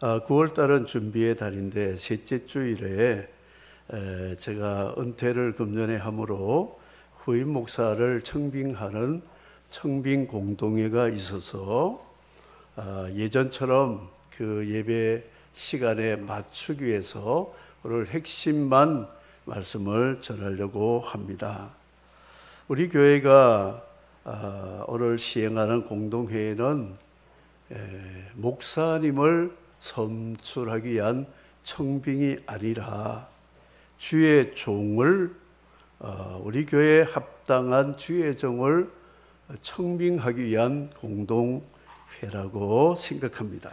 9월 달은 준비의 달인데 셋째 주일에 제가 은퇴를 금년에 함으로 후임 목사를 청빙하는 청빙 공동회가 있어서 예전처럼 그 예배 시간에 맞추기 위해서 오늘 핵심만 말씀을 전하려고 합니다. 우리 교회가 오늘 시행하는 공동회에는 목사님을 선출하기 위한 청빙이 아니라 주의 종을 우리 교회에 합당한 주의 종을 청빙하기 위한 공동회라고 생각합니다.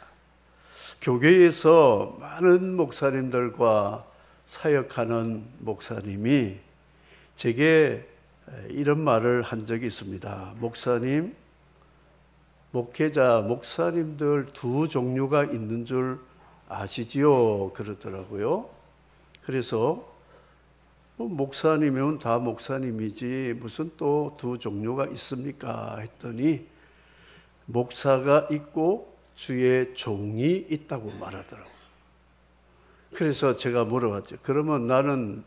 교회에서 많은 목사님들과 사역하는 목사님이 제게 이런 말을 한 적이 있습니다. 목사님, 목회자, 목사님들 두 종류가 있는 줄 아시지요? 그러더라고요. 그래서 목사님이면 다 목사님이지 무슨 또 두 종류가 있습니까? 했더니 목사가 있고 주의 종이 있다고 말하더라고요. 그래서 제가 물어봤죠. 그러면 나는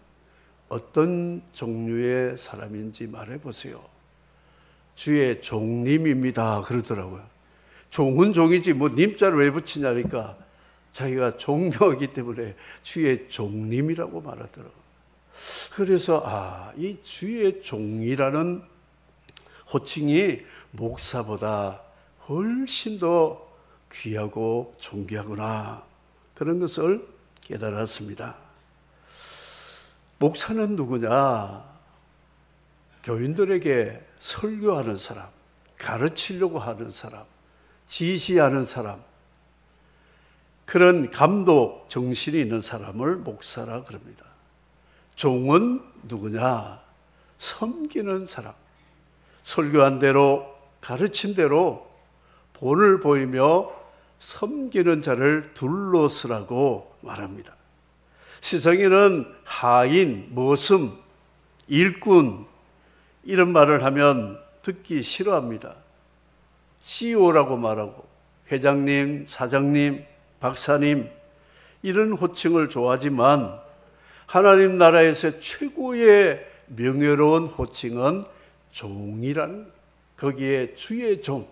어떤 종류의 사람인지 말해보세요. 주의 종님입니다. 그러더라고요. 종은 종이지 뭐 님자를 왜 붙이냐니까 자기가 종묘이기 때문에 주의 종님이라고 말하더라고요. 그래서 이 주의 종이라는 호칭이 목사보다 훨씬 더 귀하고 존귀하구나, 그런 것을 깨달았습니다. 목사는 누구냐? 교인들에게 설교하는 사람, 가르치려고 하는 사람, 지시하는 사람, 그런 감독 정신이 있는 사람을 목사라 그럽니다. 종은 누구냐? 섬기는 사람, 설교한 대로 가르친 대로 본을 보이며 섬기는 자를 둘러쓰라고 말합니다. 세상에는 하인, 머슴, 일꾼 이런 말을 하면 듣기 싫어합니다. CEO라고 말하고 회장님, 사장님, 박사님 이런 호칭을 좋아하지만 하나님 나라에서 최고의 명예로운 호칭은 종이라는, 거기에 주의 종,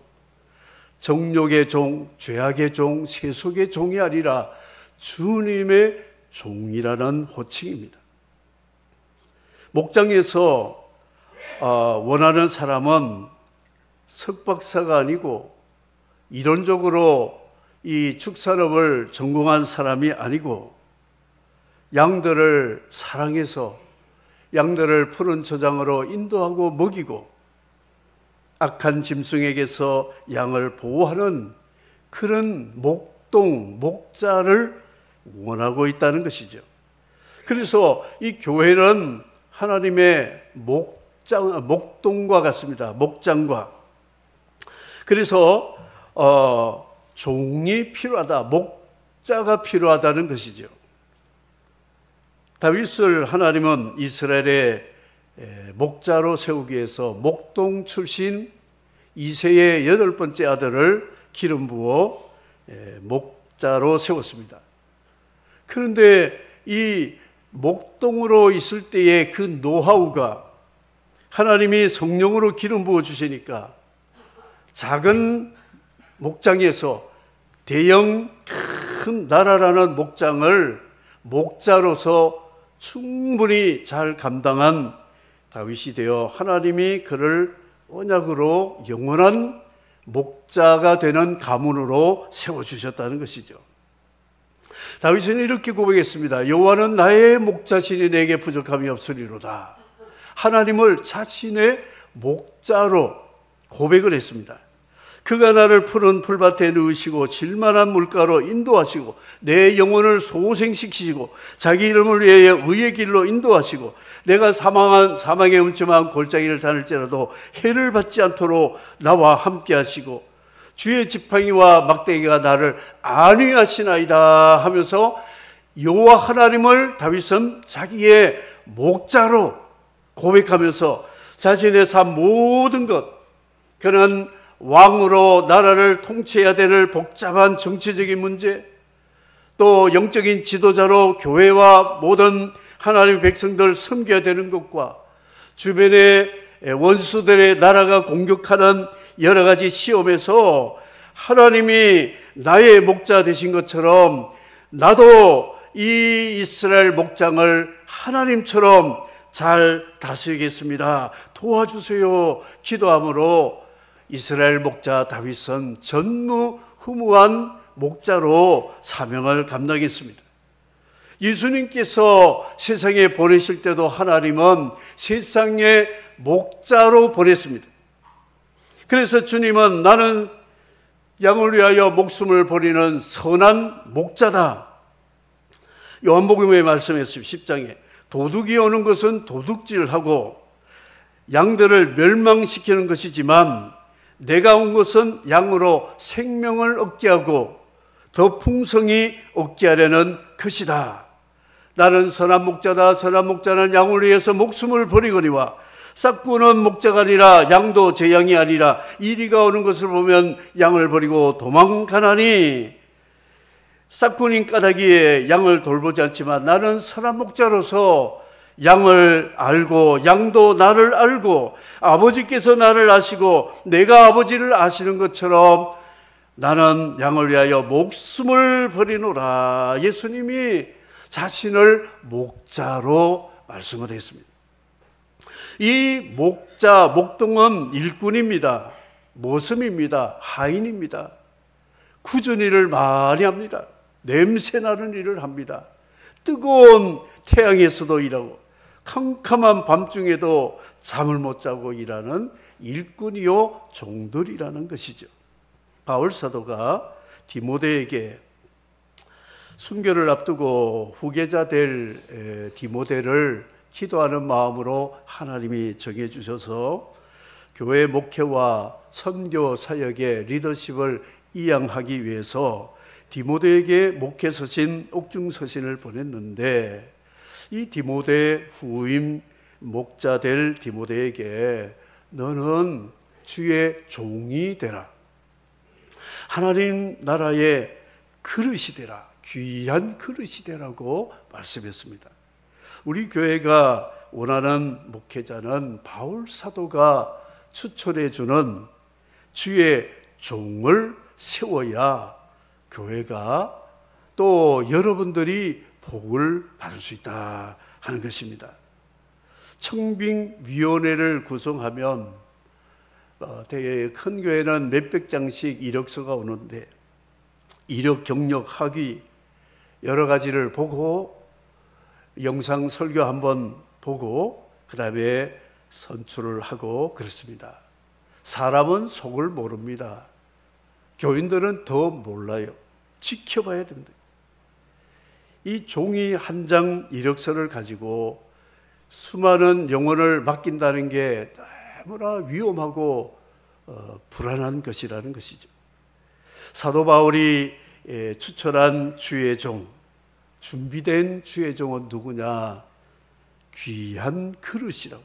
정욕의 종, 죄악의 종, 세속의 종이 아니라 주님의 종이라는 호칭입니다. 목장에서 원하는 사람은 석박사가 아니고 이론적으로 이 축산업을 전공한 사람이 아니고 양들을 사랑해서 양들을 푸른 초장으로 인도하고 먹이고 악한 짐승에게서 양을 보호하는 그런 목동, 목자를 원하고 있다는 것이죠. 그래서 이 교회는 하나님의 목동과 같습니다. 목장과. 그래서 종이 필요하다, 목자가 필요하다는 것이죠. 다윗을 하나님은 이스라엘의 목자로 세우기 위해서 목동 출신 이새의 8번째 아들을 기름 부어 목자로 세웠습니다. 그런데 이 목동으로 있을 때의 그 노하우가 하나님이 성령으로 기름 부어 주시니까 작은 목장에서 대형 큰 나라라는 목장을 목자로서 충분히 잘 감당한 다윗이 되어 하나님이 그를 언약으로 영원한 목자가 되는 가문으로 세워주셨다는 것이죠. 다윗은 이렇게 고백했습니다. 여호와는 나의 목자시니 내게 부족함이 없으리로다. 하나님을 자신의 목자로 고백을 했습니다. 그가 나를 푸른 풀밭에 누우시고 질만한 물가로 인도하시고 내 영혼을 소생시키시고 자기 이름을 위하여 의의 길로 인도하시고 내가 사망의 음침한 골짜기를 다닐지라도 해를 받지 않도록 나와 함께 하시고 주의 지팡이와 막대기가 나를 안위하시나이다 하면서 여호와 하나님을 다윗은 자기의 목자로 고백하면서 자신의 삶 모든 것, 그는 왕으로 나라를 통치해야 될 복잡한 정치적인 문제, 또 영적인 지도자로 교회와 모든 하나님의 백성들 섬겨야 되는 것과 주변의 원수들의 나라가 공격하는 여러 가지 시험에서 하나님이 나의 목자 되신 것처럼 나도 이 이스라엘 목장을 하나님처럼 잘 다스리겠습니다. 도와주세요. 기도함으로 이스라엘 목자 다윗은 전무후무한 목자로 사명을 감당했습니다. 예수님께서 세상에 보내실 때도 하나님은 세상의 목자로 보냈습니다. 그래서 주님은 나는 양을 위하여 목숨을 버리는 선한 목자다. 요한복음에 말씀했습니다. 10장에 도둑이 오는 것은 도둑질하고 양들을 멸망시키는 것이지만 내가 온 것은 양으로 생명을 얻게 하고 더 풍성히 얻게 하려는 것이다. 나는 선한 목자다. 선한 목자는 양을 위해서 목숨을 버리거니와 싹구는 목자가 아니라 양도 제 양이 아니라 이리가 오는 것을 보면 양을 버리고 도망가나니 싹구는 까닭이에 양을 돌보지 않지만 나는 선한 목자로서 양을 알고 양도 나를 알고 아버지께서 나를 아시고 내가 아버지를 아시는 것처럼 나는 양을 위하여 목숨을 버리노라. 예수님이 자신을 목자로 말씀을 했습니다. 이 목자, 목동은 일꾼입니다. 모섬입니다. 하인입니다. 굳은 일을 많이 합니다. 냄새나는 일을 합니다. 뜨거운 태양에서도 일하고 캄캄한 밤중에도 잠을 못 자고 일하는 일꾼이요 종들이라는 것이죠. 바울 사도가 디모데에게 순교를 앞두고 후계자 될 디모데를 기도하는 마음으로 하나님이 정해주셔서 교회 목회와 선교 사역의 리더십을 이양하기 위해서 디모데에게 목회 서신, 옥중 서신을 보냈는데 이 디모데 후임 목자 될 디모데에게 너는 주의 종이 되라. 하나님 나라의 그릇이 되라. 귀한 그릇이 되라고 말씀했습니다. 우리 교회가 원하는 목회자는 바울 사도가 추천해 주는 주의 종을 세워야 교회가 또 여러분들이 복을 받을 수 있다 하는 것입니다. 청빙위원회를 구성하면 되게 큰 교회는 몇백 장씩 이력서가 오는데 이력, 경력, 학위 여러 가지를 보고 영상 설교 한번 보고 그 다음에 선출을 하고 그렇습니다. 사람은 속을 모릅니다. 교인들은 더 몰라요. 지켜봐야 됩니다. 이 종이 한 장 이력서를 가지고 수많은 영혼을 맡긴다는 게 너무나 위험하고 불안한 것이라는 것이죠. 사도 바울이 추천한 주의 종, 준비된 주의 종은 누구냐? 귀한 그릇이라고.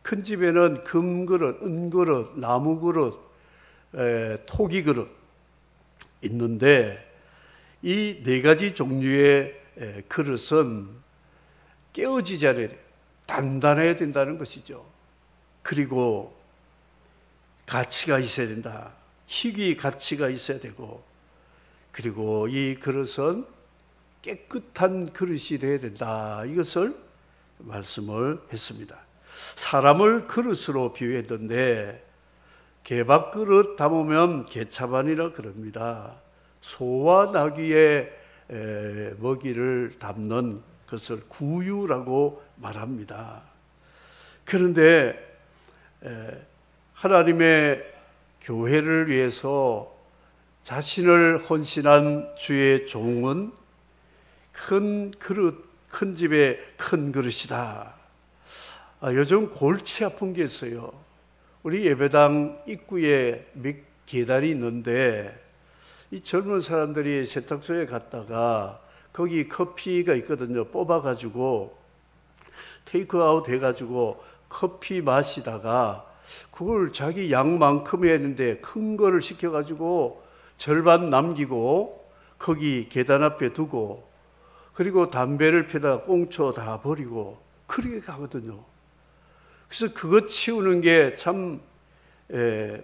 큰 집에는 금그릇, 은그릇, 나무그릇, 토기그릇 있는데 이 네 가지 종류의 그릇은 깨어지지 않아야 돼요. 단단해야 된다는 것이죠. 그리고 가치가 있어야 된다. 희귀 가치가 있어야 되고 그리고 이 그릇은 깨끗한 그릇이 되어야 된다. 이것을 말씀을 했습니다. 사람을 그릇으로 비유했던데 개밥 그릇 담으면 개차반이라 그럽니다. 소와 나귀의 먹이를 담는 것을 구유라고 말합니다. 그런데 하나님의 교회를 위해서 자신을 헌신한 주의 종은 큰 그릇, 큰 집의 큰 그릇이다. 요즘 골치 아픈 게 있어요. 우리 예배당 입구에 몇 계단이 있는데 이 젊은 사람들이 세탁소에 갔다가 거기 커피가 있거든요. 뽑아가지고 테이크아웃 해가지고 커피 마시다가 그걸 자기 양만큼 해야 되는데 큰 거를 시켜가지고 절반 남기고 거기 계단 앞에 두고, 그리고 담배를 피다가 꽁초 다 버리고 그렇게 가거든요. 그래서 그것 치우는 게 참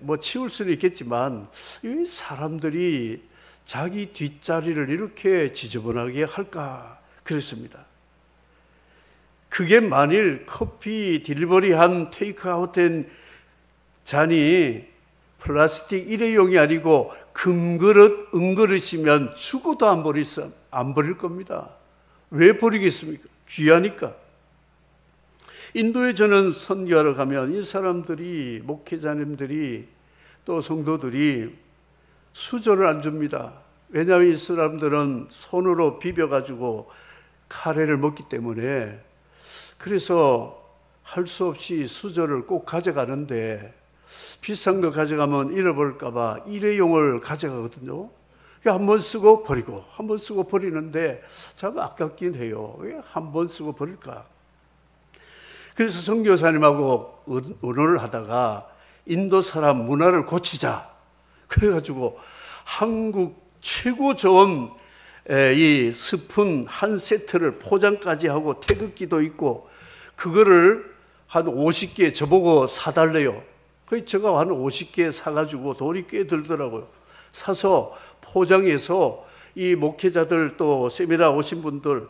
뭐 치울 수는 있겠지만 이 사람들이 자기 뒷자리를 이렇게 지저분하게 할까 그랬습니다. 그게 만일 커피 딜리버리한 테이크아웃된 잔이 플라스틱 일회용이 아니고 금그릇, 은그릇이면 죽어도 안 버릴 겁니다. 왜 버리겠습니까? 귀하니까. 인도에 저는 선교하러 가면 이 사람들이, 목회자님들이 또 성도들이 수저를 안 줍니다. 왜냐하면 이 사람들은 손으로 비벼가지고 카레를 먹기 때문에. 그래서 할 수 없이 수저를 꼭 가져가는데 비싼 거 가져가면 잃어버릴까 봐 일회용을 가져가거든요. 한 번 쓰고 버리고 한 번 쓰고 버리는데 참 아깝긴 해요. 왜 한 번 쓰고 버릴까? 그래서 선교사님하고 의논을 하다가 인도 사람 문화를 고치자. 그래가지고 한국 최고 좋은 이 스푼 한 세트를 포장까지 하고 태극기도 있고 그거를 한 50개 저보고 사달래요. 그래서 제가 한 50개 사가지고 돈이 꽤 들더라고요. 사서 포장해서 이 목회자들 또 세미나 오신 분들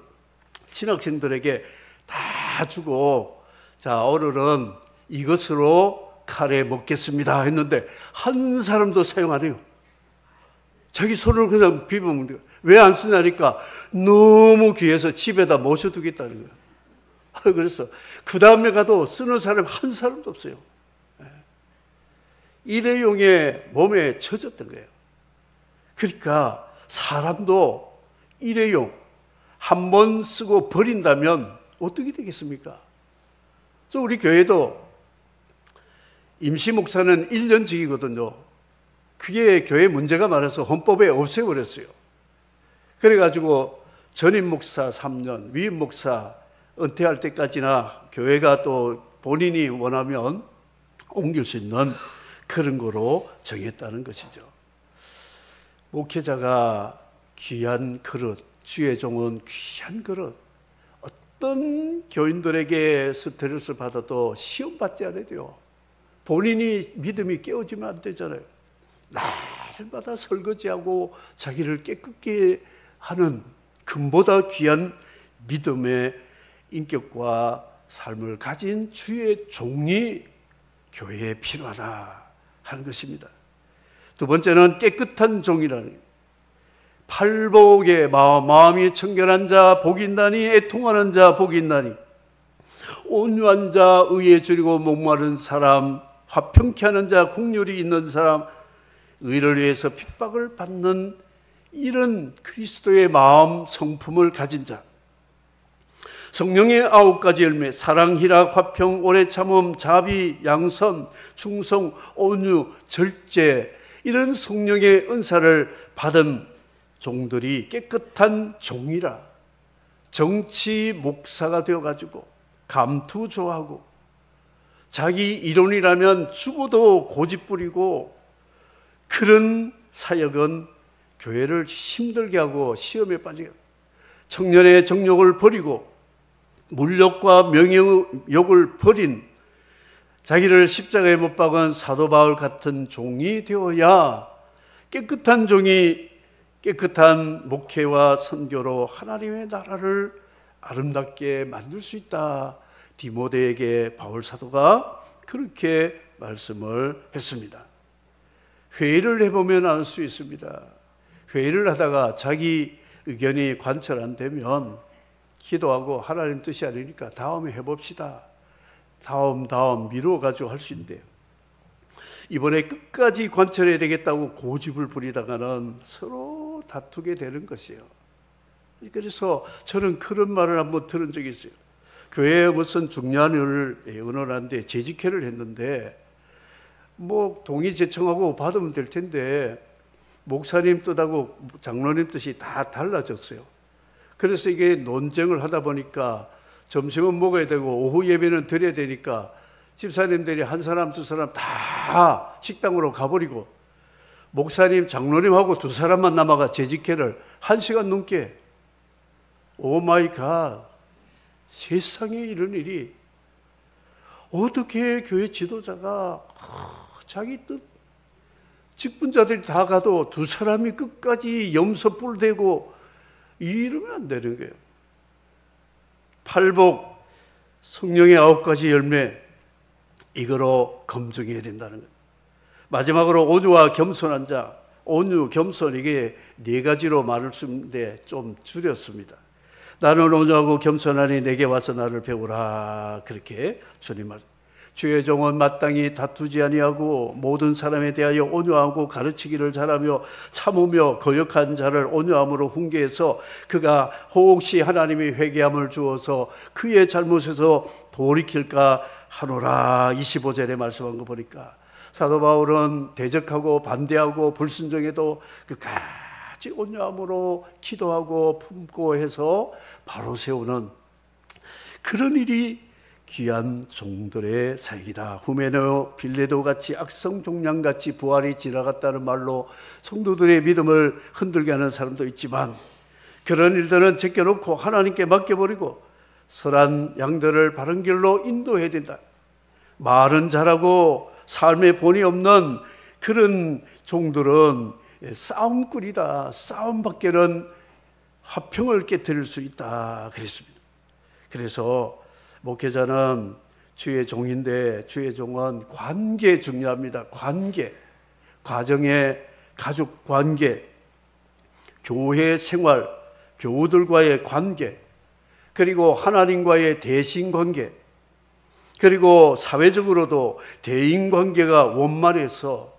신학생들에게 다 주고, 자, 오늘은 이것으로 카레 먹겠습니다 했는데 한 사람도 사용 안 해요. 자기 손으로 그냥 비벼먹는 거예요. 왜 안 쓰냐니까 너무 귀해서 집에다 모셔두겠다는 거예요. 그래서 그 다음에 가도 쓰는 사람 한 사람도 없어요. 일회용에 몸에 젖었던 거예요. 그러니까 사람도 일회용 한 번 쓰고 버린다면 어떻게 되겠습니까? 그래서 우리 교회도 임시 목사는 1년직이거든요. 그게 교회 문제가 많아서 헌법에 없애버렸어요. 그래가지고 전임 목사 3년, 위임 목사 은퇴할 때까지나 교회가 또 본인이 원하면 옮길 수 있는 그런 거로 정했다는 것이죠. 목회자가 귀한 그릇, 주의 종은 귀한 그릇. 어떤 교인들에게 스트레스 받아도 시험 받지 않아야 돼요. 본인이 믿음이 깨어지면 안 되잖아요. 날마다 설거지하고 자기를 깨끗게 하는 금보다 귀한 믿음의 인격과 삶을 가진 주의 종이 교회에 필요하다 하는 것입니다. 두 번째는 깨끗한 종이라는 거예요. 팔복의 마음이 청결한 자 복이 있나니, 애통하는 자 복이 있나니, 온유한 자 의에 줄이고 목마른 사람, 화평케 하는 자 긍휼이 있는 사람, 의를 위해서 핍박을 받는 이런 그리스도의 마음 성품을 가진 자, 성령의 9가지 열매, 사랑, 희락, 화평, 오래 참음, 자비, 양선, 충성, 온유, 절제, 이런 성령의 은사를 받은 종들이 깨끗한 종이라. 정치 목사가 되어가지고 감투 좋아하고 자기 이론이라면 죽어도 고집 부리고 그런 사역은 교회를 힘들게 하고 시험에 빠지게 하고, 청년의 정욕을 버리고 물욕과 명예욕을 버린 자기를 십자가에 못 박은 사도 바울 같은 종이 되어야 깨끗한 종이 깨끗한 목회와 선교로 하나님의 나라를 아름답게 만들 수 있다. 디모데에게 바울 사도가 그렇게 말씀을 했습니다. 회의를 해보면 알 수 있습니다. 회의를 하다가 자기 의견이 관철 안 되면 기도하고 하나님 뜻이 아니니까 다음에 해봅시다. 다음 미뤄가지고 할 수 있는데요. 이번에 끝까지 관철해야 되겠다고 고집을 부리다가는 서로 다투게 되는 것이에요. 그래서 저는 그런 말을 한번 들은 적이 있어요. 교회에 무슨 중요한 일을 의논하는데 재직회를 했는데 뭐 동의 제청하고 받으면 될 텐데 목사님 뜻하고 장로님 뜻이 다 달라졌어요. 그래서 이게 논쟁을 하다 보니까 점심은 먹어야 되고 오후 예배는 드려야 되니까 집사님들이 한 사람 두 사람 다 식당으로 가버리고 목사님, 장로님하고 두 사람만 남아가 재직회를 1시간 넘게. 오 마이 갓. 세상에 이런 일이. 어떻게 교회 지도자가 자기 뜻, 직분자들이 다 가도 두 사람이 끝까지 염소뿔 대고 이러면 안 되는 거예요. 팔복, 성령의 9가지 열매, 이거로 검증해야 된다는 거예요. 마지막으로 온유와 겸손한 자. 온유, 겸손, 이게 4가지로 말을 쓰는데 좀 줄였습니다. 나는 온유하고 겸손하니 내게 와서 나를 배우라. 그렇게 주님 말. 주의 종은 마땅히 다투지 아니하고 모든 사람에 대하여 온유하고 가르치기를 잘하며 참으며 거역한 자를 온유함으로 훈계해서 그가 혹시 하나님이 회개함을 주어서 그의 잘못에서 돌이킬까 하노라. 25절에 말씀한 거 보니까 사도 바울은 대적하고 반대하고 불순종해도 끝까지 온유함으로 기도하고 품고 해서 바로 세우는 그런 일이 귀한 종들의 사역이다. 후메네오, 빌레도 같이 악성 종양같이 부활이 지나갔다는 말로 성도들의 믿음을 흔들게 하는 사람도 있지만 그런 일들은 제껴놓고 하나님께 맡겨버리고 선한 양들을 바른 길로 인도해야 된다. 말은 잘하고 삶에 본이 없는 그런 종들은 싸움꾼이다. 싸움밖에는 화평을 깨뜨릴 수 있다. 그랬습니다. 그래서 목회자는 주의 종인데 주의 종은 관계 중요합니다. 관계, 가정의 가족 관계, 교회 생활, 교우들과의 관계, 그리고 하나님과의 대신 관계, 그리고 사회적으로도 대인 관계가 원만해서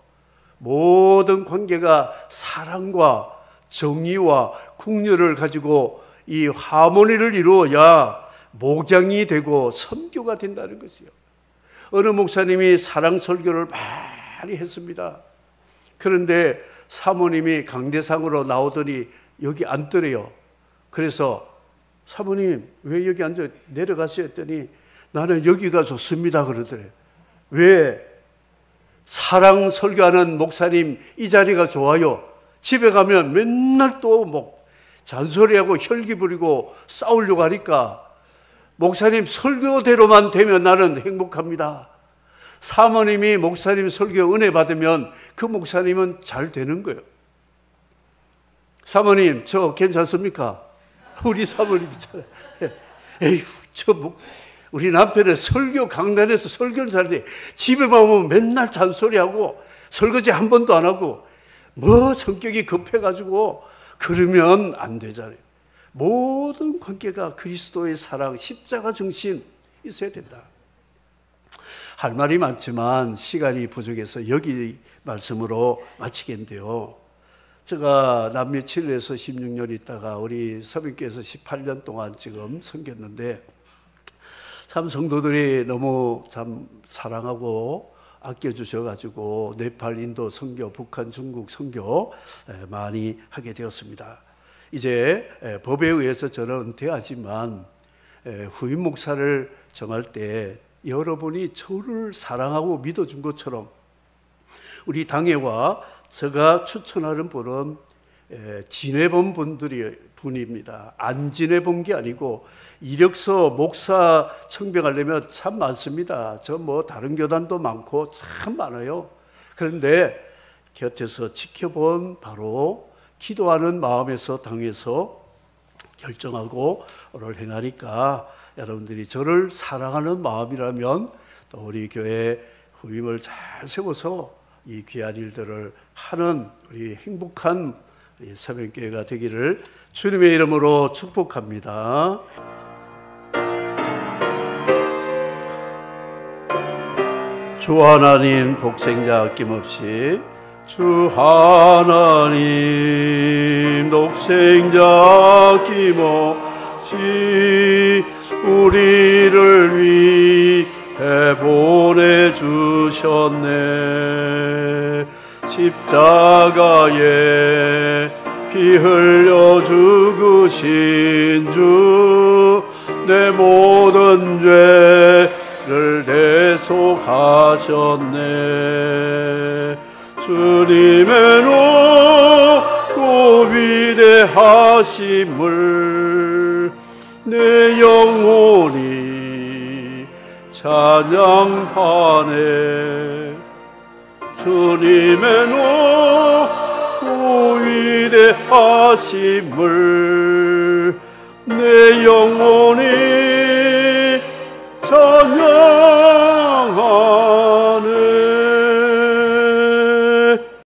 모든 관계가 사랑과 정의와 긍휼을 가지고 이 하모니를 이루어야 목양이 되고 선교가 된다는 것이요. 어느 목사님이 사랑 설교를 많이 했습니다. 그런데 사모님이 강대상으로 나오더니 여기 앉더래요. 그래서 사모님 왜 여기 앉아 내려가세요 했더니 나는 여기가 좋습니다 그러더래요. 왜? 사랑 설교하는 목사님 이 자리가 좋아요. 집에 가면 맨날 또 뭐 잔소리하고 혈기 부리고 싸우려고 하니까 목사님 설교대로만 되면 나는 행복합니다. 사모님이 목사님 설교 은혜 받으면 그 목사님은 잘 되는 거예요. 사모님 저 괜찮습니까? 우리 사모님 있잖아요. 에휴 우리 남편은 설교 강단에서 설교를 잘해. 집에만 오면 맨날 잔소리하고 설거지 한 번도 안 하고 뭐 성격이 급해가지고 그러면 안 되잖아요. 모든 관계가 그리스도의 사랑, 십자가 정신 있어야 된다. 할 말이 많지만 시간이 부족해서 여기 말씀으로 마치겠는데요. 제가 남미 칠레에서 16년 있다가 우리 서빙교에서 18년 동안 지금 섬겼는데 참 성도들이 너무 참 사랑하고 아껴주셔가지고 네팔, 인도 선교, 북한, 중국 선교 많이 하게 되었습니다. 이제 법에 의해서 저는 은퇴하지만 후임 목사를 정할 때 여러분이 저를 사랑하고 믿어준 것처럼 우리 당회와 제가 추천하는 분은 지내본 분입니다. 안 지내본 게 아니고 이력서 목사 청빙하려면 참 많습니다. 저 뭐 다른 교단도 많고 참 많아요. 그런데 곁에서 지켜본 바로 기도하는 마음에서 당해서 결정하고 오늘 행하니까 여러분들이 저를 사랑하는 마음이라면 또 우리 교회 후임을 잘 세워서 이 귀한 일들을 하는 우리 행복한 우리 서명교회가 되기를 주님의 이름으로 축복합니다. 주 하나님 독생자 아낌없이 주 하나님 독생자 아낌없이 우리를 위해 보내주셨네. 십자가에 피 흘려 죽으신 주 내 모든 죄를 대속하셨네. 주 주님의 높고 위대하심을 내 영혼이 찬양하네. 주님의 높고 위대하심을 내 영혼이 찬양하네.